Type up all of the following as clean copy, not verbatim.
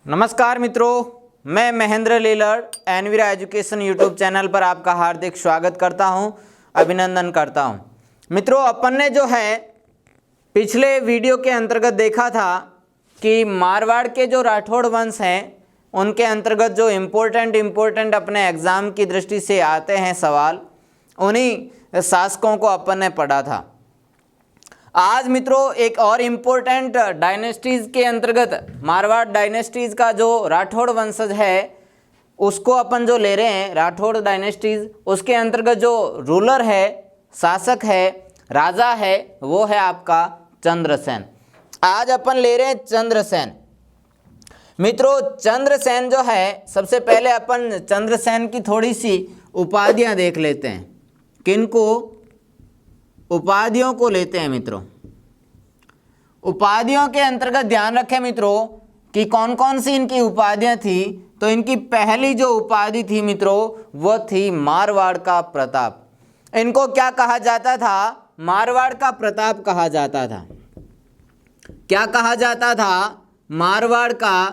नमस्कार मित्रों, मैं Mahendra Lilar Envira education YouTube channel पर आपका हार्दिक स्वागत करता हूं, अभिनंदन करता हूं। मित्रों, अपन ने जो है पिछले वीडियो के अंतर्गत देखा था कि मारवाड़ के जो राठौड़ वंश हैं उनके अंतर्गत जो इम्पोर्टेंट अपने एग्ज़ाम की दृष्टि से आते हैं सवाल, उन्हीं शासकों को अपन ने पढ़ा था। आज मित्रों एक और इम्पोर्टेंट डायनेस्टीज़ के अंतर्गत मारवाड़ डायनेस्टीज़ का जो राठौड़ वंशज है उसको अपन जो ले रहे हैं, राठौड़ डायनेस्टीज़, उसके अंतर्गत जो रूलर है, शासक है, राजा है, वो है आपका चंद्रसेन। आज अपन ले रहे हैं चंद्रसेन। मित्रों, चंद्रसेन जो है, सबसे पहले अपन चंद्रसेन की थोड़ी सी उपाधियां देख लेते हैं। किनको? उपाधियों को लेते हैं मित्रों। उपाधियों के अंतर्गत ध्यान रखें मित्रों कि कौन कौन सी इनकी उपाधियां थी। तो इनकी पहली जो उपाधि थी मित्रों वो थी मारवाड़ का प्रताप। इनको क्या कहा जाता था? मारवाड़ का प्रताप कहा जाता था। क्या कहा जाता था? मारवाड़ का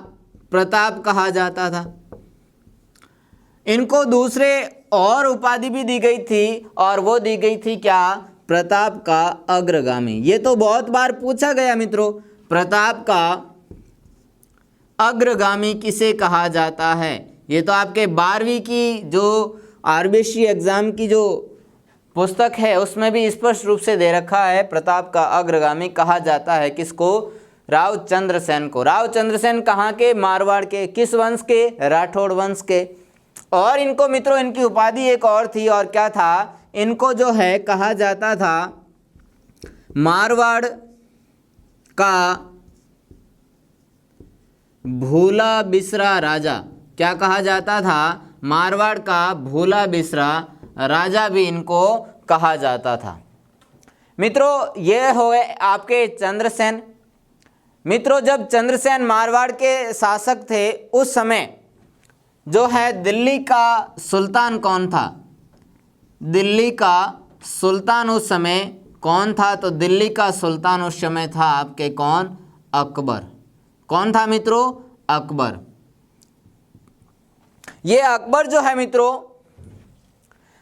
प्रताप कहा जाता था। इनको दूसरे और उपाधि भी दी गई थी और वो दी गई थी क्या? प्रताप का अग्रगामी। ये तो बहुत बार पूछा गया मित्रों, प्रताप का अग्रगामी किसे कहा जाता है? ये तो आपके 12वीं की जो आरबीसी एग्जाम की जो पुस्तक है उसमें भी स्पष्ट रूप से दे रखा है, प्रताप का अग्रगामी कहा जाता है किसको? राव चंद्रसेन को। राव चंद्रसेन कहाँ के? मारवाड़ के। किस वंश के? राठौड़ वंश के। और इनको मित्रों इनकी उपाधि एक और थी, और क्या था? इनको जो है कहा जाता था मारवाड़ का भूला बिसरा राजा। क्या कहा जाता था? मारवाड़ का भूला बिसरा राजा भी इनको कहा जाता था। मित्रों, ये हुए आपके चंद्रसेन। मित्रों, जब चंद्रसेन मारवाड़ के शासक थे उस समय जो है दिल्ली का सुल्तान कौन था? दिल्ली का सुल्तान उस समय कौन था? तो दिल्ली का सुल्तान उस समय था आपके कौन? अकबर। कौन था मित्रों? अकबर। ये अकबर जो है मित्रों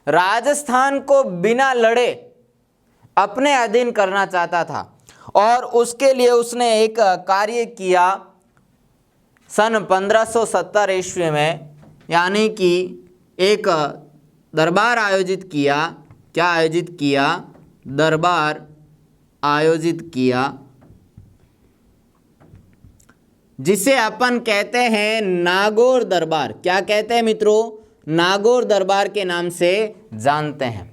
राजस्थान को बिना लड़े अपने अधीन करना चाहता था, और उसके लिए उसने एक कार्य किया सन 1570 ईस्वी में, यानी कि एक दरबार आयोजित किया। क्या आयोजित किया? दरबार आयोजित किया, जिसे अपन कहते हैं नागौर दरबार। क्या कहते हैं मित्रों? नागौर दरबार के नाम से जानते हैं।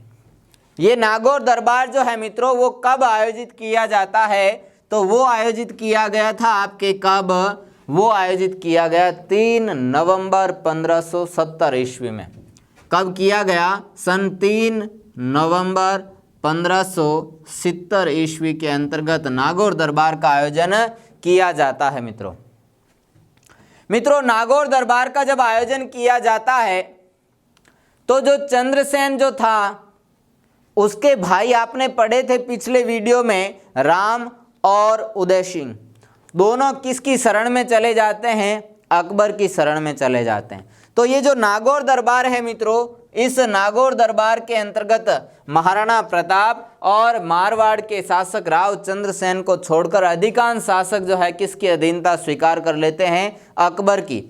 ये नागौर दरबार जो है मित्रों वो कब आयोजित किया जाता है? तो वो आयोजित किया गया था आपके कब? वो आयोजित किया गया 3 नवंबर 1570 ईस्वी में। कब किया गया? सन 3 नवंबर 1570 ईस्वी के अंतर्गत नागौर दरबार का आयोजन किया जाता है मित्रों। मित्रों, नागौर दरबार का जब आयोजन किया जाता है तो जो चंद्रसेन जो था उसके भाई आपने पढ़े थे पिछले वीडियो में, राम और उदय सिंह, दोनों किसकी शरण में चले जाते हैं? अकबर की शरण में चले जाते हैं। तो ये जो नागौर दरबार है मित्रों, इस नागौर दरबार के अंतर्गत महाराणा प्रताप और मारवाड़ के शासक राव चंद्रसेन को छोड़कर अधिकांश शासक जो है किसकी अधीनता स्वीकार कर लेते हैं? अकबर की।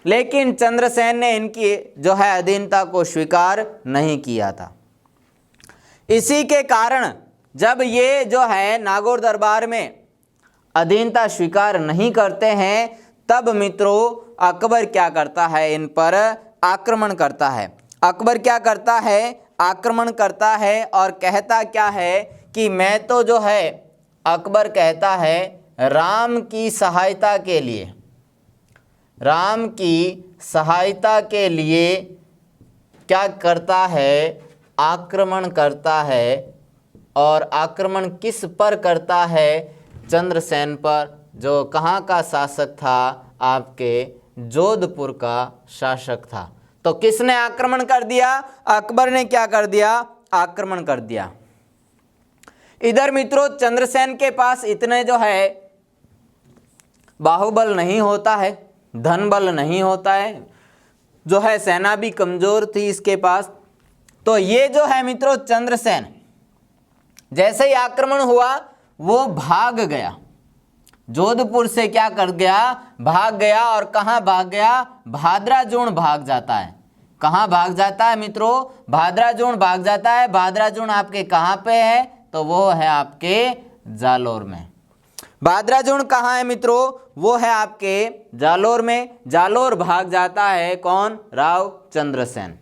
लेकिन चंद्रसेन ने इनकी जो है अधीनता को स्वीकार नहीं किया था। इसी के कारण जब ये जो है नागौर दरबार में अधीनता स्वीकार नहीं करते हैं, तब मित्रों अकबर क्या करता है? इन पर आक्रमण करता है। अकबर क्या करता है? आक्रमण करता है और कहता क्या है कि मैं तो जो है, अकबर कहता है राम की सहायता के लिए, राम की सहायता के लिए क्या करता है? आक्रमण करता है। और आक्रमण किस पर करता है? चंद्रसेन पर, जो कहाँ का शासक था? आपके जोधपुर का शासक था। तो किसने आक्रमण कर दिया? अकबर ने क्या कर दिया? आक्रमण कर दिया। इधर मित्रों चंद्रसेन के पास इतने जो है बाहुबल नहीं होता है, धन बल नहीं होता है, जो है सेना भी कमजोर थी इसके पास। तो ये जो है मित्रों चंद्रसेन, जैसे ही आक्रमण हुआ वो भाग गया, जोधपुर से क्या कर गया, भाग गया। और कहाँ भाग गया, भाद्राजूण भाग जाता है। कहाँ भाग जाता है मित्रों, भाद्राजूण भाग जाता है। भाद्राजूण आपके कहाँ पे है, तो वो है आपके जालोर में। भाद्राजूण कहाँ है मित्रों, वो है आपके जालोर में। जालोर भाग जाता है कौन, राव चंद्रसेन।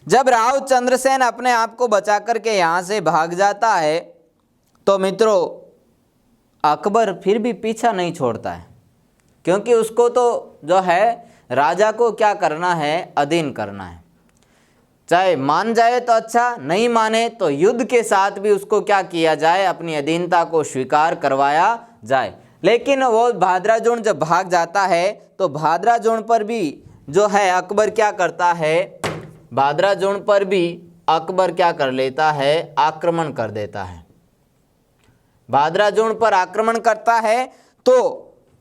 जब राव चंद्रसेन अपने आप को बचा करके यहाँ से भाग जाता है तो मित्रों अकबर फिर भी पीछा नहीं छोड़ता है, क्योंकि उसको तो जो है राजा को क्या करना है, अधीन करना है। चाहे मान जाए तो अच्छा, नहीं माने तो युद्ध के साथ भी उसको क्या किया जाए, अपनी अधीनता को स्वीकार करवाया जाए। लेकिन वो भाद्राजूण जब भाग जाता है तो भाद्राजूण पर भी जो है अकबर क्या करता है, भाद्राजूण पर भी अकबर क्या कर लेता है, आक्रमण कर देता है। भाद्राजूण पर आक्रमण करता है। तो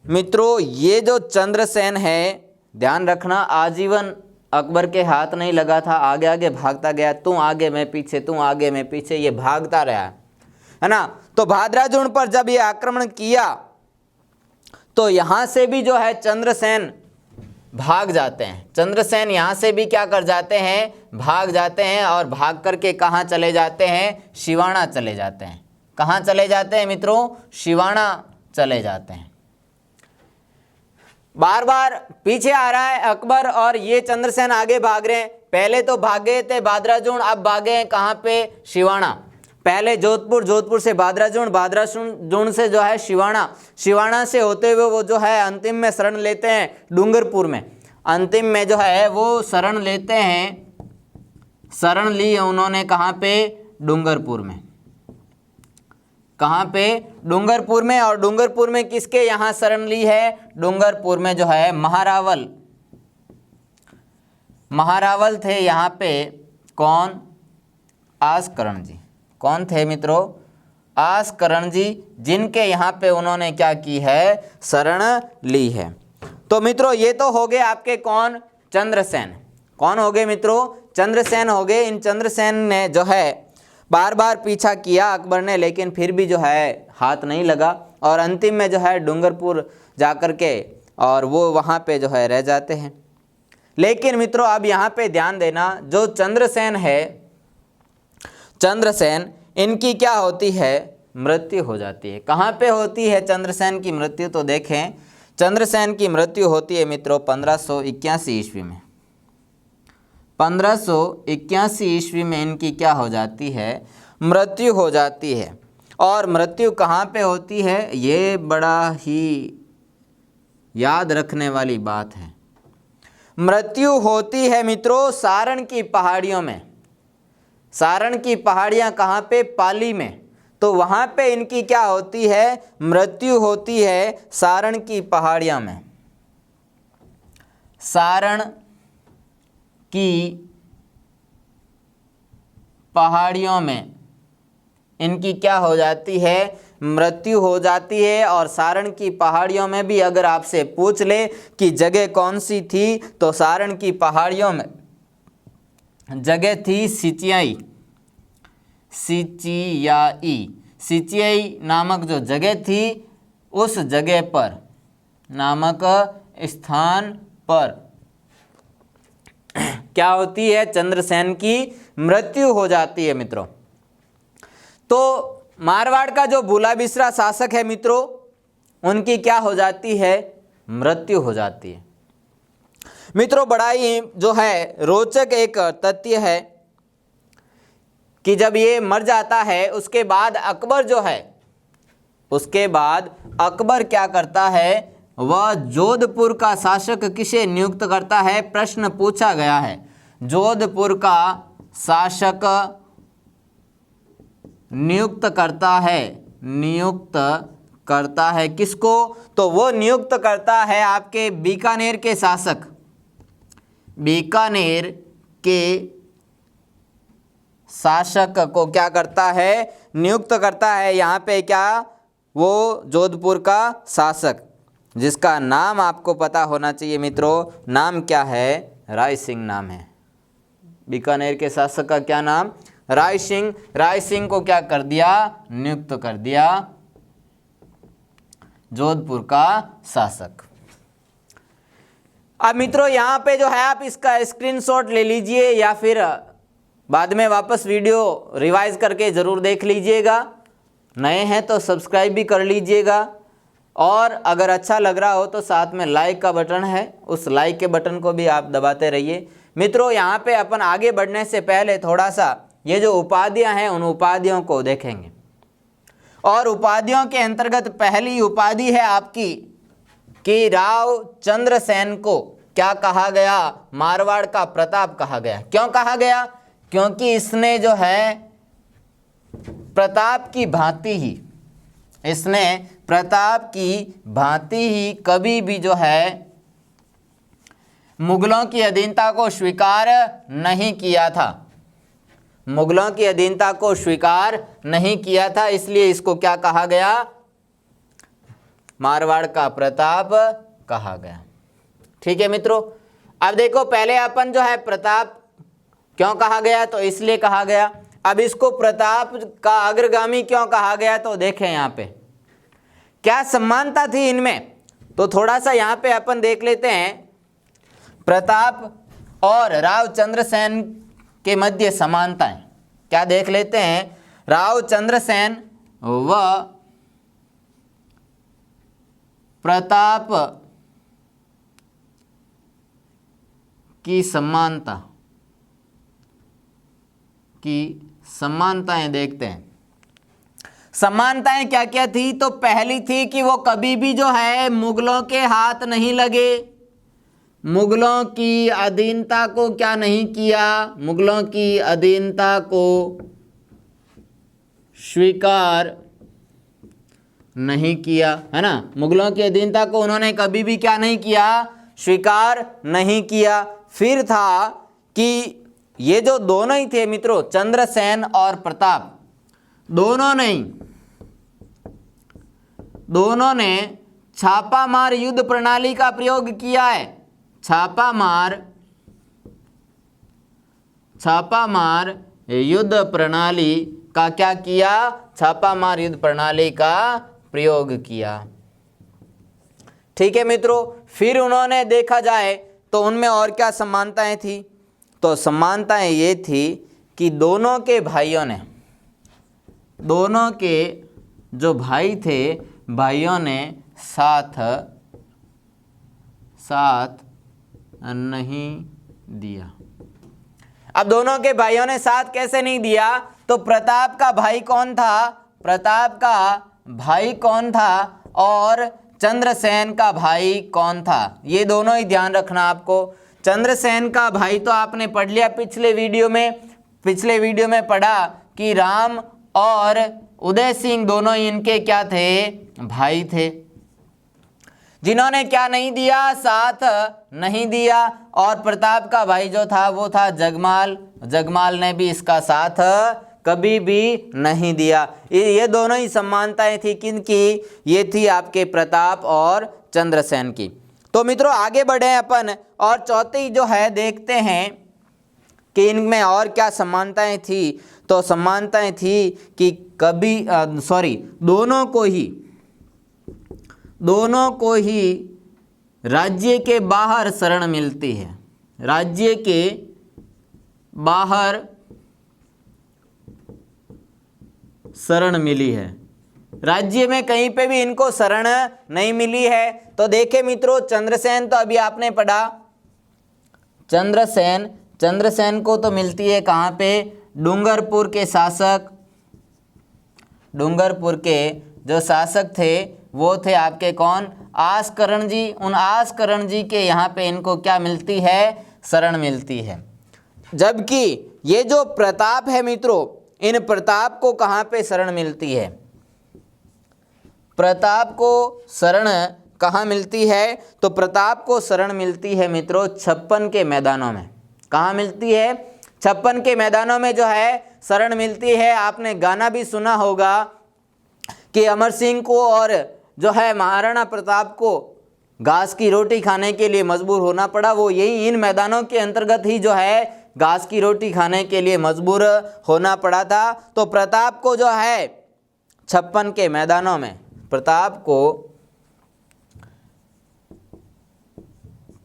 मित्रों ये जो चंद्रसेन है, ध्यान रखना, आजीवन अकबर के हाथ नहीं लगा था, आगे आगे भागता गया, तू आगे मैं पीछे, तू आगे मैं पीछे, ये भागता रहा है ना। तो भाद्राजूण पर जब ये आक्रमण किया तो यहां से भी जो है चंद्रसेन भाग जाते हैं। चंद्रसेन यहां से भी क्या कर जाते हैं, भाग जाते हैं। और भाग करके कहां चले जाते हैं, शिवाणा चले जाते हैं। कहां चले जाते हैं मित्रों, शिवाणा चले जाते हैं। बार बार पीछे आ रहा है अकबर और ये चंद्रसेन आगे भाग रहे हैं। पहले तो भागे थे भाद्राजूण, अब भागे हैं कहां पे, शिवाणा। पहले जोधपुर, जोधपुर से भाद्राजूण, भाद्राजूण से जो है शिवाणा, शिवाणा से होते हुए वो जो है अंतिम में शरण लेते हैं डूंगरपुर में। अंतिम में जो है वो शरण लेते हैं, शरण ली उन्होंने कहां पे, डूंगरपुर में। कहां पे, डूंगरपुर में। और डूंगरपुर में किसके यहां शरण ली है, डूंगरपुर में जो है महारावल, महारावल थे यहां पे कौन, आसकरण जी। कौन थे मित्रों, आसकरण जी, जिनके यहाँ पे उन्होंने क्या की है, शरण ली है। तो मित्रों ये तो हो गए आपके कौन, चंद्रसेन। कौन हो गए मित्रों, चंद्रसेन हो गए। इन चंद्रसेन ने जो है बार बार पीछा किया अकबर ने, लेकिन फिर भी जो है हाथ नहीं लगा। और अंतिम में जो है डूंगरपुर जाकर के और वो वहाँ पे जो है रह जाते हैं। लेकिन मित्रों अब यहाँ पे ध्यान देना, जो चंद्रसेन है, चंद्रसेन, इनकी क्या होती है, मृत्यु हो जाती है। कहाँ पे होती है चंद्रसेन की मृत्यु, तो देखें चंद्रसेन की मृत्यु होती है मित्रों 1581 ईस्वी में। 1581 ईस्वी में इनकी क्या हो जाती है, मृत्यु हो जाती है। और मृत्यु कहाँ पे होती है, ये बड़ा ही याद रखने वाली बात है। मृत्यु होती है मित्रों सारण की पहाड़ियों में। सारण की पहाड़ियाँ कहाँ पे, पाली में। तो वहाँ पे इनकी क्या होती है, मृत्यु होती है सारण की पहाड़ियाँ में। सारण की पहाड़ियों में इनकी क्या हो जाती है, मृत्यु हो जाती है। और सारण की पहाड़ियों में भी अगर आपसे पूछ ले कि जगह कौन सी थी, तो सारण की पहाड़ियों में जगह थी सिचियाई, सिचियाई, सिचियाई नामक जो जगह थी, उस जगह पर, नामक स्थान पर क्या होती है, चंद्रसेन की मृत्यु हो जाती है मित्रों। तो मारवाड़ का जो भूला बिसरा शासक है मित्रों, उनकी क्या हो जाती है, मृत्यु हो जाती है। मित्रों बड़ा ही जो है रोचक एक तथ्य है कि जब ये मर जाता है उसके बाद अकबर जो है, उसके बाद अकबर क्या करता है, वह जोधपुर का शासक किसे नियुक्त करता है, प्रश्न पूछा गया है। जोधपुर का शासक नियुक्त करता है, नियुक्त करता है किसको, तो वो नियुक्त करता है आपके बीकानेर के शासक, बीकानेर के शासक को क्या करता है, नियुक्त करता है। यहाँ पे क्या, वो जोधपुर का शासक। जिसका नाम आपको पता होना चाहिए मित्रों। नाम क्या है? राय सिंह नाम है। बीकानेर के शासक का क्या नाम? राय सिंह। राय सिंह को क्या कर दिया? नियुक्त कर दिया जोधपुर का शासक। अब मित्रों यहाँ पे जो है आप इसका स्क्रीनशॉट ले लीजिए या फिर बाद में वापस वीडियो रिवाइज करके ज़रूर देख लीजिएगा। नए हैं तो सब्सक्राइब भी कर लीजिएगा, और अगर अच्छा लग रहा हो तो साथ में लाइक का बटन है, उस लाइक के बटन को भी आप दबाते रहिए। मित्रों यहाँ पे अपन आगे बढ़ने से पहले थोड़ा सा ये जो उपाधियाँ हैं उन उपाधियों को देखेंगे। और उपाधियों के अंतर्गत पहली उपाधि है आपकी कि राव चंद्रसेन को क्या कहा गया? मारवाड़ का प्रताप कहा गया। क्यों कहा गया? क्योंकि इसने जो है प्रताप की भांति ही, इसने प्रताप की भांति ही कभी भी जो है मुगलों की अधीनता को स्वीकार नहीं किया था। मुगलों की अधीनता को स्वीकार नहीं किया था, इसलिए इसको क्या कहा गया? मारवाड़ का प्रताप कहा गया। ठीक है मित्रों। अब देखो पहले अपन जो है प्रताप क्यों कहा गया? तो इसलिए कहा गया। अब इसको प्रताप का अग्रगामी क्यों कहा गया? तो देखें यहाँ पे क्या समानता थी इनमें, तो थोड़ा सा यहाँ पे अपन देख लेते हैं। प्रताप और राव चंद्रसेन के मध्य समानताएं क्या देख लेते हैं। राव चंद्रसेन व प्रताप की समानताएं देखते हैं। समानताएं क्या क्या थी? तो पहली थी कि वो कभी भी जो है मुगलों के हाथ नहीं लगे, मुगलों की अधीनता को क्या नहीं किया? मुगलों की अधीनता को स्वीकार नहीं किया, है ना। मुगलों की अधीनता को उन्होंने कभी भी क्या नहीं किया? स्वीकार नहीं किया। फिर था कि ये जो दोनों ही थे मित्रों, चंद्रसेन और प्रताप, दोनों ने छापामार युद्ध प्रणाली का प्रयोग किया है। छापामार युद्ध प्रणाली का क्या किया? छापामार युद्ध प्रणाली का प्रयोग किया। ठीक है मित्रों। फिर उन्होंने देखा जाए तो उनमें और क्या समानताएं थी? तो समानताएं ये थी कि दोनों के जो भाई थे, भाइयों ने साथ नहीं दिया। अब दोनों के भाइयों ने साथ कैसे नहीं दिया? तो प्रताप का भाई कौन था और चंद्रसेन का भाई कौन था? ये दोनों ही ध्यान रखना आपको। चंद्रसेन का भाई तो आपने पढ़ लिया पिछले वीडियो में पढ़ा कि राम और उदय सिंह दोनों ही इनके क्या थे? भाई थे, जिन्होंने क्या नहीं दिया? साथ नहीं दिया। और प्रताप का भाई जो था वो था जगमाल ने भी इसका साथ कभी भी नहीं दिया। ये दोनों ही समानताएं थी किनकी? ये थी आपके प्रताप और चंद्रसेन की। तो मित्रों आगे बढ़े अपन और चौथी जो है देखते हैं कि इनमें और क्या समानताएं थी। तो समानताएं थी कि दोनों को ही राज्य के बाहर शरण मिलती है। राज्य के बाहर शरण मिली है, राज्य में कहीं पे भी इनको शरण नहीं मिली है। तो देखे मित्रों, चंद्रसेन तो अभी आपने पढ़ा, चंद्रसेन को तो मिलती है कहाँ पे? डूंगरपुर के जो शासक थे वो थे आपके कौन? आसकरण जी। उन आसकरण जी के यहाँ पे इनको क्या मिलती है? शरण मिलती है। जबकि ये जो प्रताप है मित्रों, इन प्रताप को कहाँ पे शरण मिलती है? प्रताप को शरण कहाँ मिलती है? तो प्रताप को शरण मिलती है मित्रों 56 के मैदानों में। कहाँ मिलती है? 56 के मैदानों में जो है शरण मिलती है। आपने गाना भी सुना होगा कि अमर सिंह को और जो है महाराणा प्रताप को घास की रोटी खाने के लिए मजबूर होना पड़ा, वो यही इन मैदानों के अंतर्गत ही जो है घास की रोटी खाने के लिए मजबूर होना पड़ा था। तो प्रताप को जो है 56 के मैदानों में, प्रताप को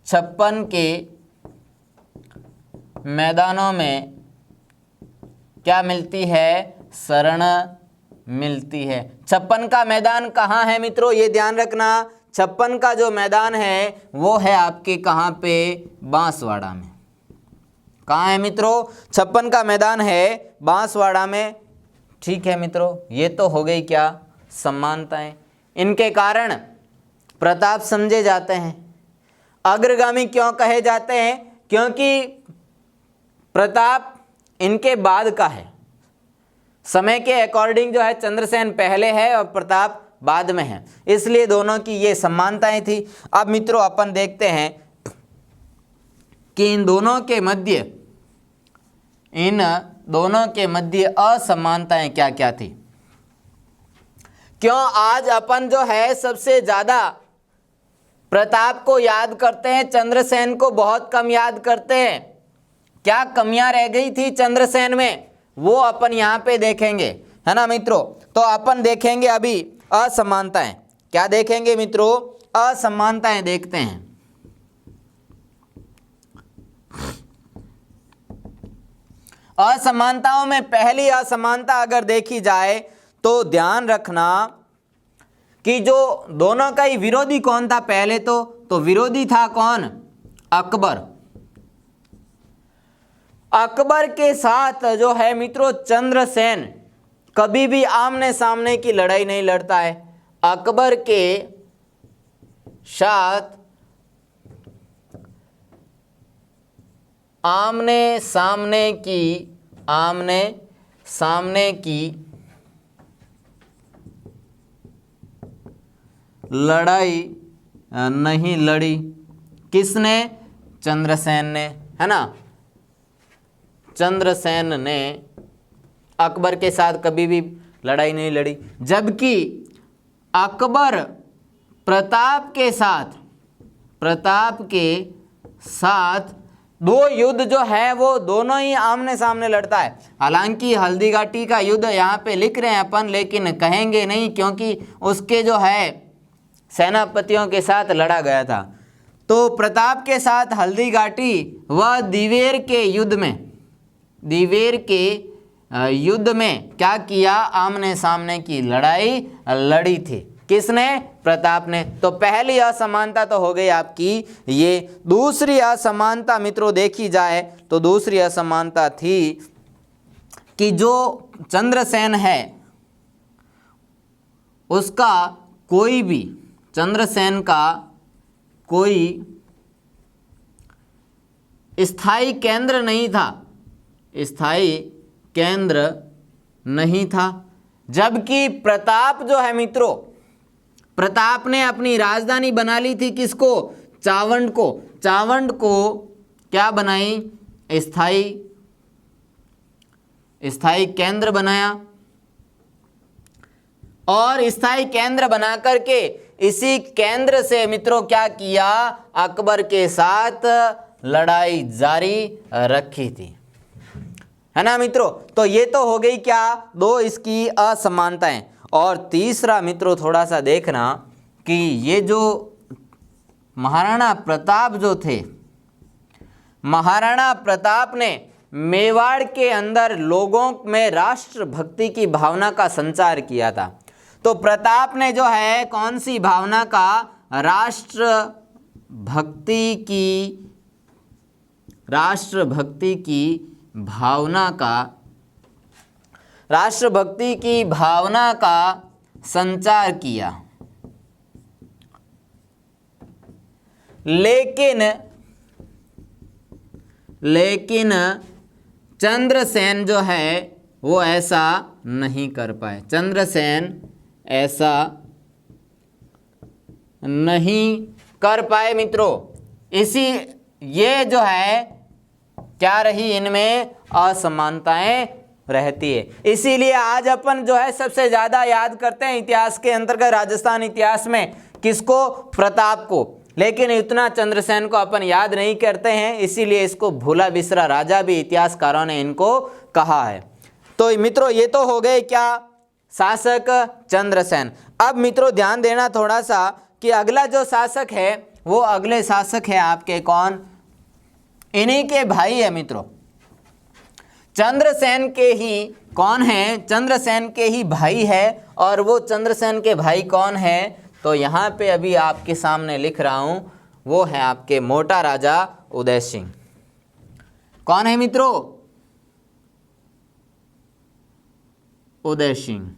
56 के मैदानों में क्या मिलती है? शरण मिलती है। 56 का मैदान कहाँ है मित्रों? ये ध्यान रखना, 56 का जो मैदान है वो है आपके कहाँ पे? बांसवाड़ा में। कहाँ है मित्रों? 56 का मैदान है बांसवाड़ा में। ठीक है मित्रों, ये तो हो गई क्या? समानताएं। इनके कारण प्रताप समझे जाते हैं। अग्रगामी क्यों कहे जाते हैं? क्योंकि प्रताप इनके बाद का है। समय के अकॉर्डिंग जो है चंद्रसेन पहले है और प्रताप बाद में है, इसलिए दोनों की ये समानताएं थी। अब मित्रों अपन देखते हैं कि इन दोनों के मध्य असमानताएं क्या क्या थी। क्यों आज अपन जो है सबसे ज्यादा प्रताप को याद करते हैं, चंद्रसेन को बहुत कम याद करते हैं? क्या कमियां रह गई थी चंद्रसेन में, वो अपन यहाँ पे देखेंगे, है ना मित्रों। तो अपन देखेंगे अभी असमानताएं। क्या देखेंगे मित्रों? असमानताएं देखते हैं। असमानताओं में पहली असमानता अगर देखी जाए तो ध्यान रखना कि जो दोनों का ही विरोधी कौन था पहले तो विरोधी था कौन? अकबर। अकबर के साथ जो है मित्रों चंद्रसेन कभी भी आमने सामने की लड़ाई नहीं लड़ता है। अकबर के साथ आमने सामने की लड़ाई नहीं लड़ी। किसने? चंद्रसेन ने, है ना। चंद्रसेन ने अकबर के साथ कभी भी लड़ाई नहीं लड़ी, जबकि अकबर प्रताप के साथ दो युद्ध जो है वो दोनों ही आमने सामने लड़ता है। हालांकि हल्दी घाटी का युद्ध यहाँ पे लिख रहे हैं अपन, लेकिन कहेंगे नहीं क्योंकि उसके जो है सेनापतियों के साथ लड़ा गया था। तो प्रताप के साथ हल्दी घाटी व दिवेर के युद्ध में क्या किया? आमने सामने की लड़ाई लड़ी थी। किसने? प्रताप ने। तो पहली असमानता तो हो गई आपकी ये। दूसरी असमानता मित्रों देखी जाए तो दूसरी असमानता थी कि जो चंद्रसेन है उसका कोई भी, चंद्रसेन का कोई स्थायी केंद्र नहीं था, जबकि प्रताप जो है मित्रों, प्रताप ने अपनी राजधानी बना ली थी। किसको? चावंड को। चावंड को क्या बनाई? स्थायी केंद्र बनाया, और स्थायी केंद्र बना करके इसी केंद्र से मित्रों क्या किया? अकबर के साथ लड़ाई जारी रखी थी, है ना मित्रों। तो ये तो हो गई क्या? दो इसकी असमानताएं। और तीसरा मित्रों थोड़ा सा देखना कि ये जो महाराणा प्रताप जो थे, महाराणा प्रताप ने मेवाड़ के अंदर लोगों में राष्ट्रभक्ति की भावना का संचार किया था। तो प्रताप ने जो है कौन सी भावना का? राष्ट्रभक्ति की भावना का संचार किया। लेकिन चंद्रसेन जो है वो ऐसा नहीं कर पाए। चंद्रसेन ऐसा नहीं कर पाए मित्रों। ये जो है क्या रही? इनमें असमानताएं रहती है। इसीलिए आज अपन जो है सबसे ज़्यादा याद करते हैं इतिहास के अंतर्गत, राजस्थान इतिहास में किसको? प्रताप को। लेकिन इतना चंद्रसेन को अपन याद नहीं करते हैं, इसीलिए इसको भूला बिसरा राजा भी इतिहासकारों ने इनको कहा है। तो मित्रों ये तो हो गए क्या, शासक चंद्रसेन। अब मित्रों ध्यान देना थोड़ा सा कि अगला जो शासक है वो अगले शासक है आपके कौन, इन्हीं के भाई है मित्रों, चंद्रसेन के ही कौन है, चंद्रसेन के ही भाई है। और वो चंद्रसेन के भाई कौन है, तो यहाँ पे अभी आपके सामने लिख रहा हूँ, वो है आपके मोटा राजा उदय सिंह। कौन है मित्रों, उदय सिंह।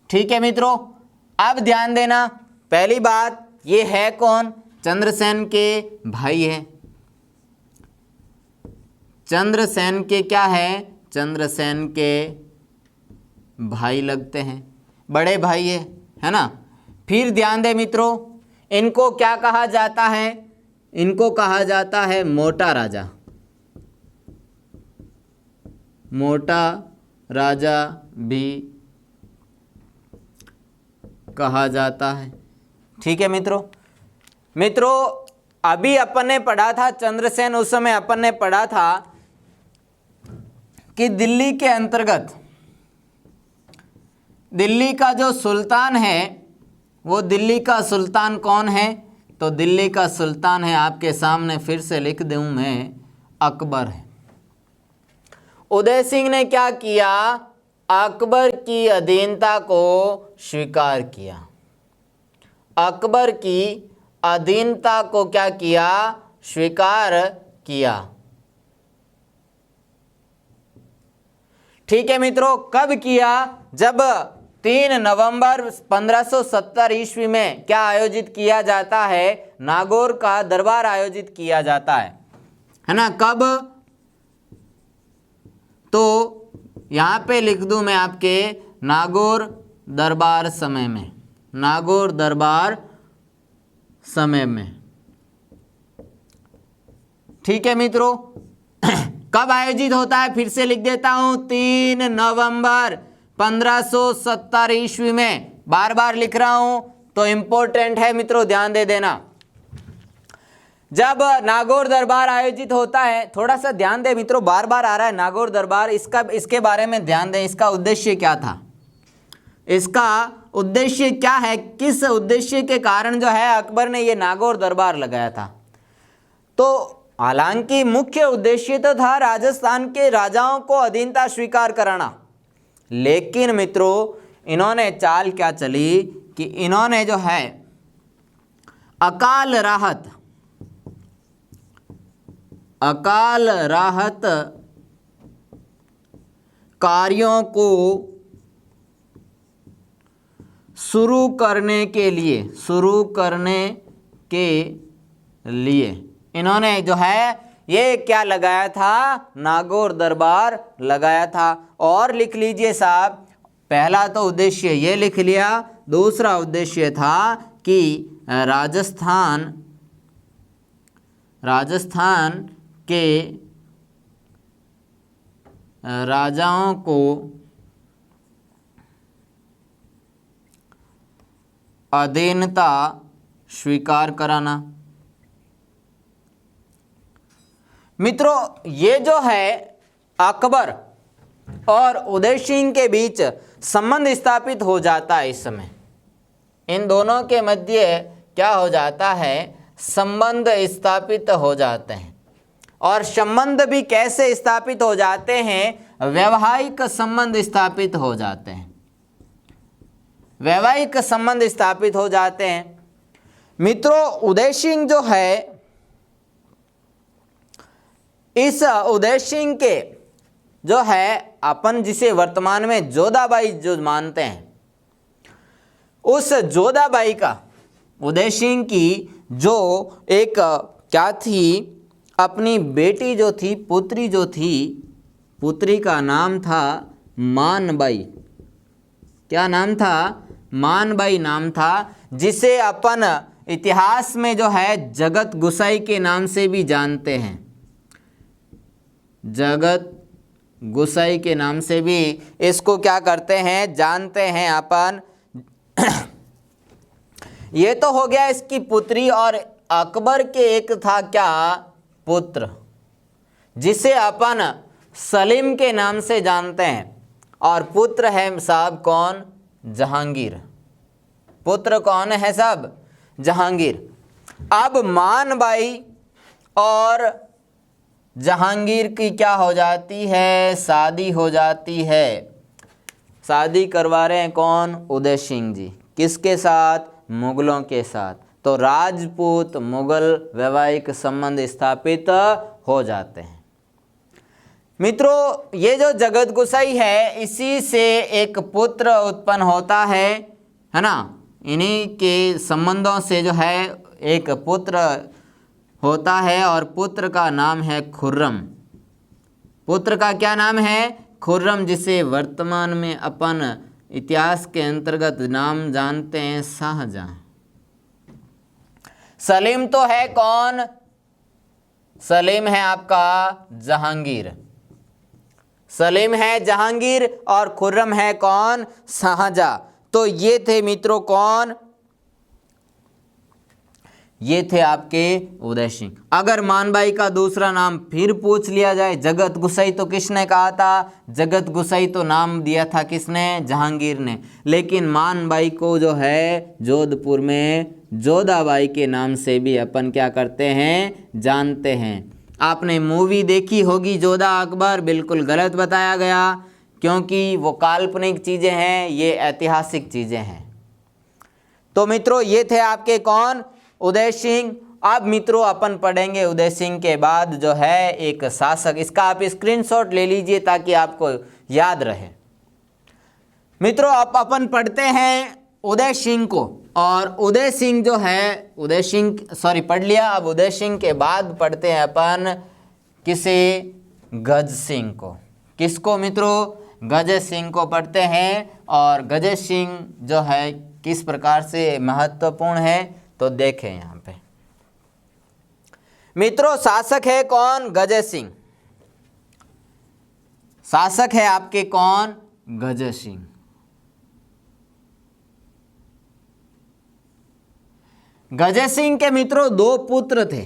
ठीक है मित्रों, अब ध्यान देना, पहली बात ये है कौन, चंद्रसेन के भाई है। चंद्रसेन के क्या है, चंद्रसेन के भाई लगते हैं, बड़े भाई है ना। फिर ध्यान दे मित्रों, इनको क्या कहा जाता है, इनको कहा जाता है मोटा राजा, मोटा राजा भी कहा जाता है। ठीक है मित्रों। मित्रों अभी अपन ने पढ़ा था चंद्रसेन, उस समय अपन ने पढ़ा था कि दिल्ली के अंतर्गत दिल्ली का जो सुल्तान है, वो दिल्ली का सुल्तान कौन है, तो दिल्ली का सुल्तान है आपके सामने फिर से लिख दूं मैं, अकबर है। उदय सिंह ने क्या किया, अकबर की अधीनता को स्वीकार किया, अकबर की अधीनता को क्या किया, स्वीकार किया। ठीक है मित्रों, कब किया, जब 3 नवंबर 1570 ईस्वी में क्या आयोजित किया जाता है, नागौर का दरबार आयोजित किया जाता है ना। कब, तो यहाँ पे लिख दूं मैं आपके, नागौर दरबार समय में, नागौर दरबार समय में। ठीक है मित्रों, कब आयोजित होता है, फिर से लिख देता हूं, 3 नवंबर 1570 ईस्वी में। बार बार लिख रहा हूं तो इंपॉर्टेंट है मित्रों, ध्यान दे देना। जब नागौर दरबार आयोजित होता है, थोड़ा सा ध्यान दे मित्रों, बार बार आ रहा है नागौर दरबार, इसके बारे में ध्यान दें, इसका उद्देश्य क्या था, इसका उद्देश्य क्या है, किस उद्देश्य के कारण जो है अकबर ने ये नागौर दरबार लगाया था। तो हालांकि मुख्य उद्देश्य तो था राजस्थान के राजाओं को अधीनता स्वीकार कराना, लेकिन मित्रों इन्होंने चाल क्या चली कि इन्होंने जो है अकाल राहत कार्यों को शुरू करने के लिए इन्होंने जो है ये क्या लगाया था, नागौर दरबार लगाया था। और लिख लीजिए साहब, पहला तो उद्देश्य ये लिख लिया, दूसरा उद्देश्य था कि राजस्थान के राजाओं को अधीनता स्वीकार कराना। मित्रों ये जो है अकबर और उदय सिंह के बीच संबंध स्थापित हो जाता है। इस समय इन दोनों के मध्य क्या हो जाता है, संबंध स्थापित हो जाते हैं। और संबंध भी कैसे स्थापित हो जाते हैं, वैवाहिक संबंध स्थापित हो जाते हैं, वैवाहिक संबंध स्थापित हो जाते हैं। मित्रों उदय सिंह जो है, इस उदय सिंह के जो है अपन जिसे वर्तमान में जोधाबाई जो मानते हैं, उस जोधाबाई का उदय सिंह की जो एक क्या थी, अपनी बेटी जो थी, पुत्री जो थी, पुत्री का नाम था मानबाई। क्या नाम था, मानबाई नाम था, जिसे अपन इतिहास में जो है जगत गुसाई के नाम से भी जानते हैं, जगत गुसाई के नाम से भी इसको क्या करते हैं, जानते हैं अपन। ये तो हो गया इसकी पुत्री, और अकबर के एक था क्या पुत्र, जिसे अपन सलीम के नाम से जानते हैं, और पुत्र है साहब कौन, जहांगीर। पुत्र कौन है साहब, जहांगीर। अब मान बाई और जहांगीर की क्या हो जाती है, शादी हो जाती है। शादी करवा रहे हैं कौन, उदय सिंह जी, किसके साथ, मुगलों के साथ। तो राजपूत मुगल वैवाहिक संबंध स्थापित हो जाते हैं। मित्रों, ये जो जगत गुसाई है, इसी से एक पुत्र उत्पन्न होता है ना। इन्हीं के संबंधों से जो है एक पुत्र होता है, और पुत्र का नाम है खुर्रम। पुत्र का क्या नाम है, खुर्रम, जिसे वर्तमान में अपन इतिहास के अंतर्गत नाम जानते हैं शाहजहां। सलीम तो है कौन, सलीम है आपका जहांगीर। सलीम है जहांगीर और खुर्रम है कौन, शाहजहां। तो ये थे मित्रों कौन, ये थे आपके उदय सिंह। अगर मानबाई का दूसरा नाम फिर पूछ लिया जाए, जगत गुसाई तो किसने कहा था, जगत गुसाई तो नाम दिया था किसने, जहांगीर ने। लेकिन मानबाई को जो है जोधपुर में जोधाबाई के नाम से भी अपन क्या करते हैं, जानते हैं। आपने मूवी देखी होगी जोधा अकबर, बिल्कुल गलत बताया गया, क्योंकि वो काल्पनिक चीज़ें हैं, ये ऐतिहासिक चीज़ें हैं। तो मित्रों, ये थे आपके कौन, उदय सिंह। अब मित्रों अपन पढ़ेंगे उदय सिंह के बाद जो है एक शासक, इसका आप स्क्रीनशॉट ले लीजिए ताकि आपको याद रहे। मित्रों, अब अपन पढ़ते हैं उदय सिंह को, और उदय सिंह जो है, उदय सिंह पढ़ लिया। अब उदय सिंह के बाद पढ़ते हैं अपन किसे, गज सिंह को। किसको मित्रों, गज सिंह को पढ़ते हैं। और गज सिंह जो है किस प्रकार से महत्वपूर्ण है, तो देखें यहाँ पे मित्रों, शासक है कौन, गज सिंह। शासक है आपके कौन, गज सिंह। गज सिंह के मित्रों दो पुत्र थे।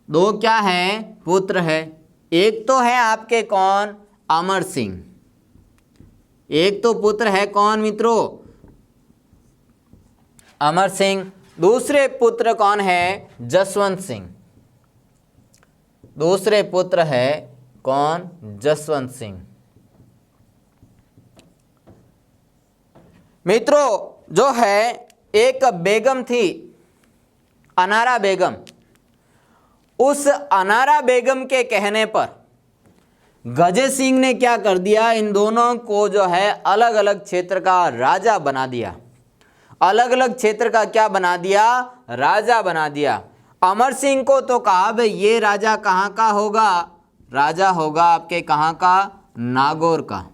दो क्या है, पुत्र है। एक तो है आपके कौन, अमर सिंह। एक तो पुत्र है कौन मित्रों, अमर सिंह। दूसरे पुत्र कौन है, जसवंत सिंह। दूसरे पुत्र है कौन, जसवंत सिंह। मित्रों, जो है एक बेगम थी, अनारा बेगम। उस अनारा बेगम के कहने पर गज सिंह ने क्या कर दिया, इन दोनों को जो है अलग अलग क्षेत्र का राजा बना दिया। अलग अलग क्षेत्र का क्या बना दिया, राजा बना दिया। अमर सिंह को तो कहा भाई ये राजा कहाँ का होगा, राजा होगा आपके कहाँ का, नागौर का।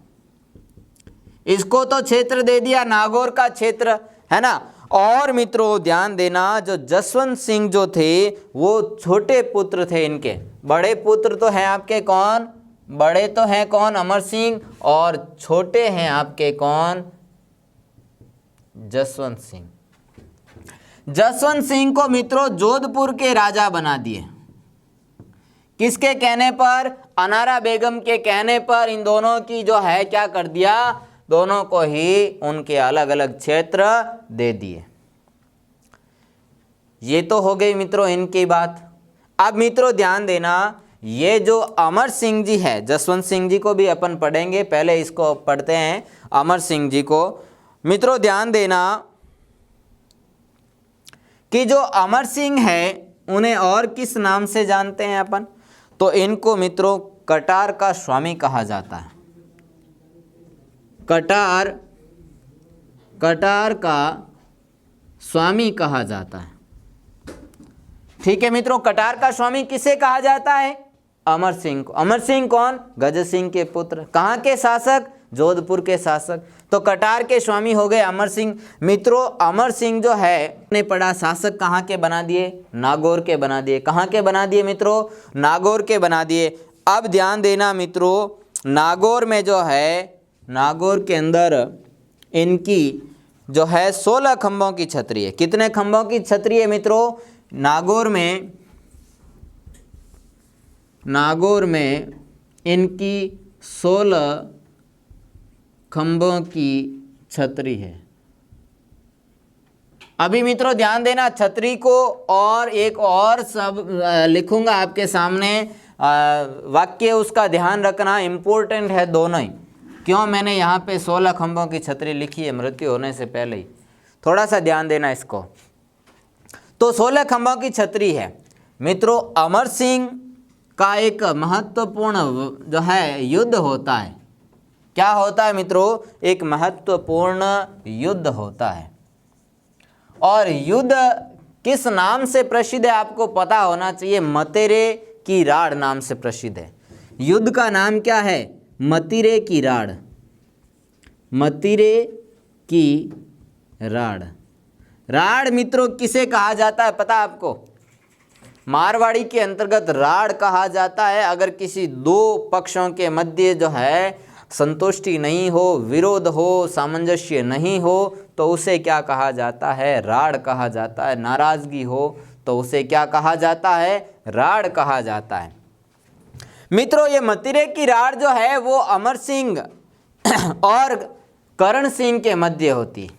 इसको तो क्षेत्र दे दिया, नागौर का क्षेत्र, है ना। और मित्रों ध्यान देना, जो जसवंत सिंह जो थे वो छोटे पुत्र थे इनके। बड़े पुत्र तो हैं आपके कौन, बड़े तो हैं कौन, अमर सिंह, और छोटे हैं आपके कौन, जसवंत सिंह। जसवंत सिंह को मित्रों जोधपुर के राजा बना दिए। किसके कहने पर, अनारा बेगम के कहने पर इन दोनों की जो है क्या कर दिया, दोनों को ही उनके अलग अलग क्षेत्र दे दिए। ये तो हो गई मित्रों इनकी बात। अब मित्रों ध्यान देना, ये जो अमर सिंह जी है, जसवंत सिंह जी को भी अपन पढ़ेंगे, पहले इसको पढ़ते हैं अमर सिंह जी को। मित्रों ध्यान देना कि जो अमर सिंह है उन्हें और किस नाम से जानते हैं अपन, तो इनको मित्रों कटार का स्वामी कहा जाता है। कटार का स्वामी कहा जाता है। ठीक है मित्रों, कटार का स्वामी किसे कहा जाता है, अमर सिंह को। अमर सिंह कौन, गज सिंह के पुत्र। कहाँ के शासक, जोधपुर के शासक। तो कटार के स्वामी हो गए अमर सिंह। मित्रों अमर सिंह जो है ने पड़ा शासक कहाँ के बना दिए, नागौर के बना दिए। कहाँ के बना दिए मित्रों, नागौर के बना दिए। अब ध्यान देना मित्रों, नागौर में जो है, नागौर के अंदर इनकी जो है 16 खंभों की छतरी है। कितने खंभों की छतरी है मित्रों? नागौर में इनकी 16 खंभों की छतरी है। अभी मित्रों ध्यान देना, छतरी को और एक और सब लिखूंगा आपके सामने, वाक्य उसका ध्यान रखना, इम्पोर्टेंट है दोनों ही। क्यों मैंने यहाँ पे 16 खंभों की छतरी लिखी है मृत्यु होने से पहले ही, थोड़ा सा ध्यान देना इसको। तो 16 खंभों की छतरी है मित्रों। अमर सिंह का एक महत्वपूर्ण जो है युद्ध होता है। क्या होता है मित्रों? एक महत्वपूर्ण युद्ध होता है। और युद्ध किस नाम से प्रसिद्ध है आपको पता होना चाहिए। मतेरे की राड़ नाम से प्रसिद्ध है। युद्ध का नाम क्या है? मतिरे की राड़। मतिरे की राड़। राड़ मित्रों किसे कहा जाता है पता आपको? मारवाड़ी के अंतर्गत राड़ कहा जाता है। अगर किसी दो पक्षों के मध्य जो है संतुष्टि नहीं हो, विरोध हो, सामंजस्य नहीं हो, तो उसे क्या कहा जाता है? राड़ कहा जाता है। नाराजगी हो तो उसे क्या कहा जाता है? राड़ कहा जाता है। मित्रों ये मतिरे की राड़ जो है वो अमर सिंह और करण सिंह के मध्य होती।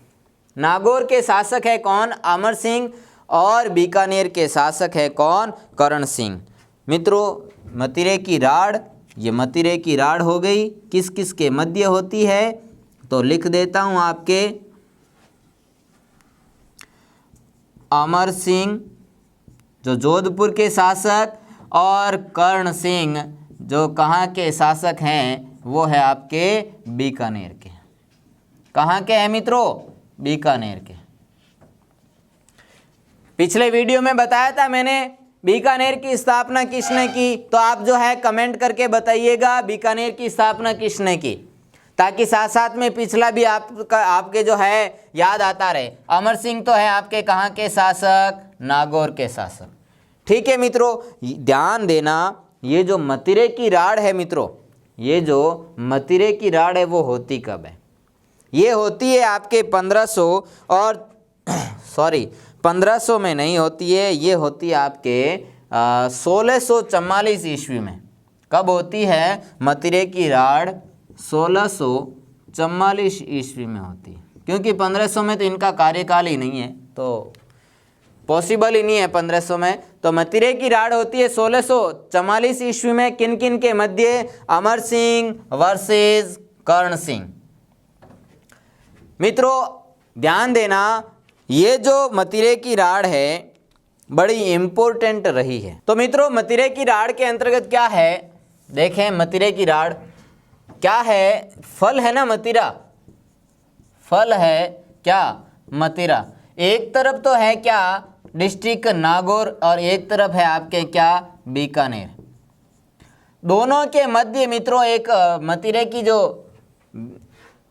नागौर के शासक है कौन? अमर सिंह, और बीकानेर के शासक है कौन? करण सिंह। मित्रों मतिरे की राड़, ये मतिरे की राड़ हो गई, किस किस के मध्य होती है? तो लिख देता हूं आपके, अमर सिंह जो जोधपुर के शासक और कर्ण सिंह जो कहाँ के शासक हैं? वो है आपके बीकानेर के। कहाँ के हैं मित्रों? बीकानेर के। पिछले वीडियो में बताया था मैंने बीकानेर की स्थापना किसने की, तो आप जो है कमेंट करके बताइएगा बीकानेर की स्थापना किसने की, ताकि साथ साथ में पिछला भी आपके जो है याद आता रहे। अमर सिंह तो है आपके कहाँ के शासक? नागौर के शासक। ठीक है मित्रों ध्यान देना, ये जो मतिरे की राड़ है मित्रों, ये जो मतिरे की राड़ है वो होती कब है? ये होती है आपके 1500 और 1500 में नहीं होती है, ये होती है आपके 1644 ईस्वी में। कब होती है मतिरे की राड़? 1644 ईस्वी में होती है, क्योंकि 1500 में तो इनका कार्यकाल ही नहीं है, तो पॉसिबल ही नहीं है 1500 में। तो मतिरे की राड़ होती है 1644 ईस्वी में। किन किन के मध्य? अमर सिंह वर्सेस कर्ण सिंह। मित्रों ध्यान देना, ये जो मतिरे की राड़ है बड़ी इंपॉर्टेंट रही है। तो मित्रों मतिरे की राड़ के अंतर्गत क्या है? देखें मतिरे की राड़ क्या है? फल है ना मतिरा, फल है क्या? मतिरा। एक तरफ तो है क्या? डिस्ट्रिक्ट नागौर, और एक तरफ है आपके क्या? बीकानेर। दोनों के मध्य मित्रों एक मतिरे की जो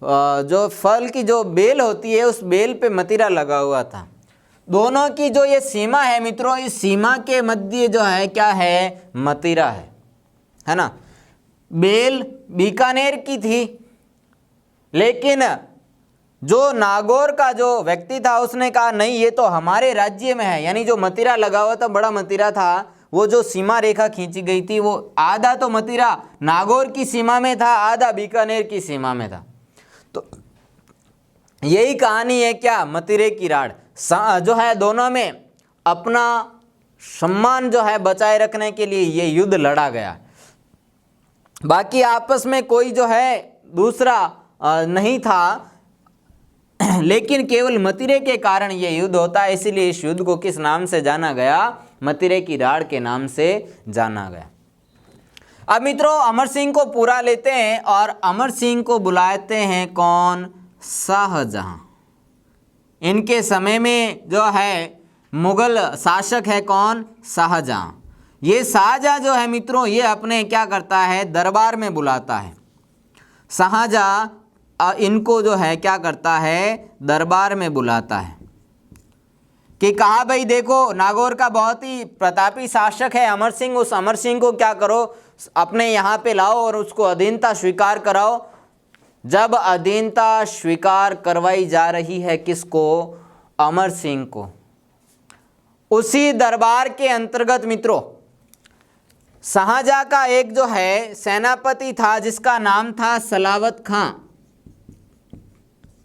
फल की जो बेल होती है उस बेल पे मतिरा लगा हुआ था। दोनों की जो ये सीमा है मित्रों, इस सीमा के मध्य जो है क्या है? मतिरा है ना। बेल बीकानेर की थी, लेकिन जो नागौर का जो व्यक्ति था उसने कहा नहीं ये तो हमारे राज्य में है। यानी जो मतिरा लगा हुआ था, बड़ा मतिरा था, वो जो सीमा रेखा खींची गई थी वो आधा तो मतिरा नागौर की सीमा में था, आधा बीकानेर की सीमा में था। तो यही कहानी है क्या? मतिरे की राड़ जो है दोनों में अपना सम्मान जो है बचाए रखने के लिए ये युद्ध लड़ा गया। बाकी आपस में कोई जो है दूसरा नहीं था, लेकिन केवल मतिरे के कारण ये युद्ध होता है। इसीलिए इस युद्ध को किस नाम से जाना गया? मतिरे की राड़ के नाम से जाना गया। अब मित्रों अमर सिंह को पूरा लेते हैं और अमर सिंह को बुलाते हैं कौन? शाहजहां। इनके समय में जो है मुगल शासक है कौन? शाहजहां। ये शाहजहां जो है मित्रों ये अपने क्या करता है? दरबार में बुलाता है। शाहजहां इनको जो है क्या करता है? दरबार में बुलाता है कि कहा भाई देखो नागौर का बहुत ही प्रतापी शासक है अमर सिंह, उस अमर सिंह को क्या करो अपने यहाँ पे लाओ और उसको अधीनता स्वीकार कराओ। जब अधीनता स्वीकार करवाई जा रही है किसको? अमर सिंह को। उसी दरबार के अंतर्गत मित्रों शाहजहां का एक जो है सेनापति था जिसका नाम था सलावत खां।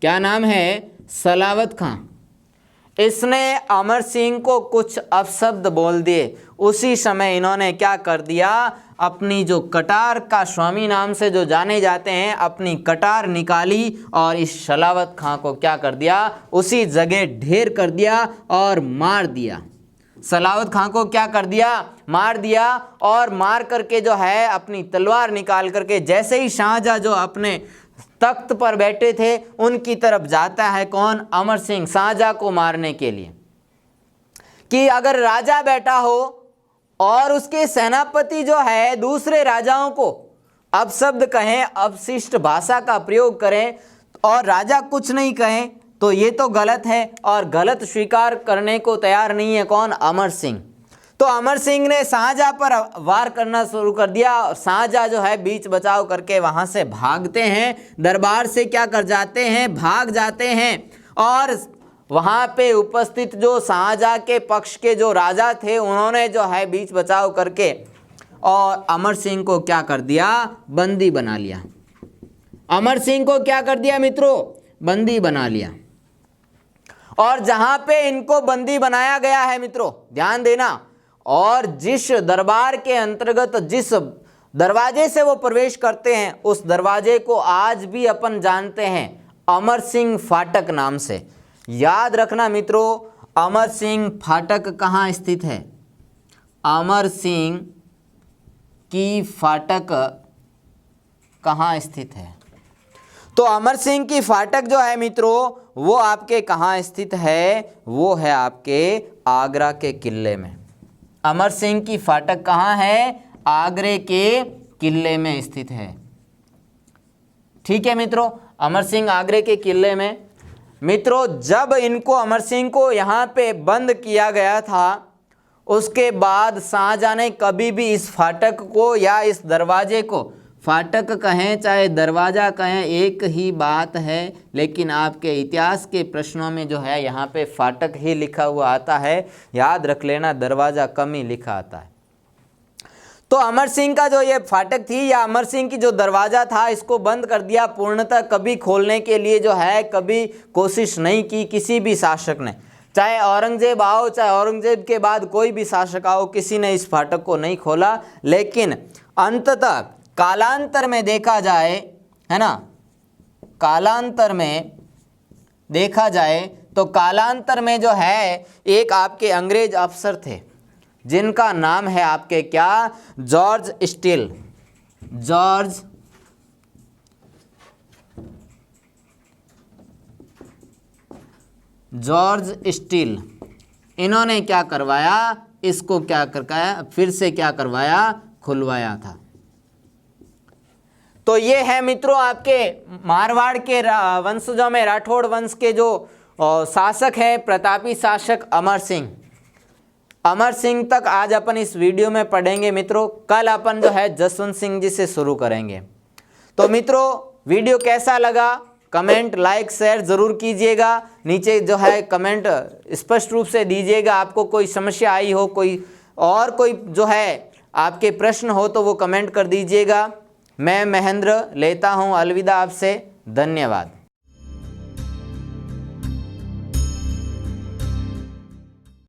क्या नाम है? सलावत खां। इसने अमर सिंह को कुछ अपशब्द बोल दिए। उसी समय इन्होंने क्या कर दिया? अपनी जो कटार का स्वामी नाम से जो जाने जाते हैं, अपनी कटार निकाली और इस सलावत खां को क्या कर दिया? उसी जगह ढेर कर दिया और मार दिया। सलावत खां को क्या कर दिया? मार दिया। और मार करके जो है अपनी तलवार निकाल करके जैसे ही शाहजहां जो अपने तख्त पर बैठे थे उनकी तरफ जाता है, कौन? अमर सिंह, शाहजहां को मारने के लिए। कि अगर राजा बैठा हो और उसके सेनापति जो है दूसरे राजाओं को अपशब्द कहें, अपशिष्ट भाषा का प्रयोग करें और राजा कुछ नहीं कहें तो ये तो गलत है, और गलत स्वीकार करने को तैयार नहीं है कौन? अमर सिंह। तो अमर सिंह ने शाहजहां पर वार करना शुरू कर दिया। शाहजहां जो है बीच बचाव करके वहां से भागते हैं, दरबार से क्या कर जाते हैं? भाग जाते हैं। और वहां पे उपस्थित जो शाहजहां के पक्ष के जो राजा थे उन्होंने जो है बीच बचाव करके और अमर सिंह को क्या कर दिया? बंदी बना लिया। अमर सिंह को क्या कर दिया मित्रों? बंदी बना लिया। और जहां पे इनको बंदी बनाया गया है मित्रों, ध्यान देना, और जिस दरबार के अंतर्गत जिस दरवाजे से वो प्रवेश करते हैं उस दरवाजे को आज भी अपन जानते हैं अमर सिंह फाटक नाम से। याद रखना मित्रों, अमर सिंह फाटक कहाँ स्थित है? अमर सिंह की फाटक कहाँ स्थित है? तो अमर सिंह की फाटक जो है मित्रों वो आपके कहाँ स्थित है? वो है आपके आगरा के किले में। अमर सिंह की फाटक कहाँ है? आगरे के किले में स्थित है। ठीक है मित्रों, अमर सिंह आगरे के किले में। मित्रों जब इनको अमर सिंह को यहाँ पे बंद किया गया था उसके बाद शाहजहां ने कभी भी इस फाटक को या इस दरवाजे को, फाटक कहें चाहे दरवाज़ा कहें एक ही बात है, लेकिन आपके इतिहास के प्रश्नों में जो है यहाँ पे फाटक ही लिखा हुआ आता है। याद रख लेना, दरवाज़ा कम ही लिखा आता है। तो अमर सिंह का जो ये फाटक थी या अमर सिंह की जो दरवाज़ा था इसको बंद कर दिया पूर्णतः। कभी खोलने के लिए जो है कभी कोशिश नहीं की किसी भी शासक ने, चाहे औरंगजेब आओ चाहे औरंगजेब के बाद कोई भी शासक आओ, किसी ने इस फाटक को नहीं खोला। लेकिन अंततः कालांतर में देखा जाए, है ना, कालांतर में देखा जाए तो कालांतर में जो है एक आपके अंग्रेज अफसर थे जिनका नाम है आपके क्या? George steel. जॉर्ज स्टील, इन्होंने क्या करवाया? इसको क्या करवाया? फिर से क्या करवाया? खुलवाया था। तो ये है मित्रों आपके मारवाड़ के वंशजों में राठौड़ वंश के जो शासक है, प्रतापी शासक अमर सिंह। अमर सिंह तक आज अपन इस वीडियो में पढ़ेंगे मित्रों। कल अपन जो है जसवंत सिंह जी से शुरू करेंगे। तो मित्रों वीडियो कैसा लगा? कमेंट लाइक शेयर ज़रूर कीजिएगा। नीचे जो है कमेंट स्पष्ट रूप से दीजिएगा। आपको कोई समस्या आई हो, कोई जो है आपके प्रश्न हो तो वो कमेंट कर दीजिएगा। मैं महेंद्र लेता हूँ अलविदा आपसे। धन्यवाद।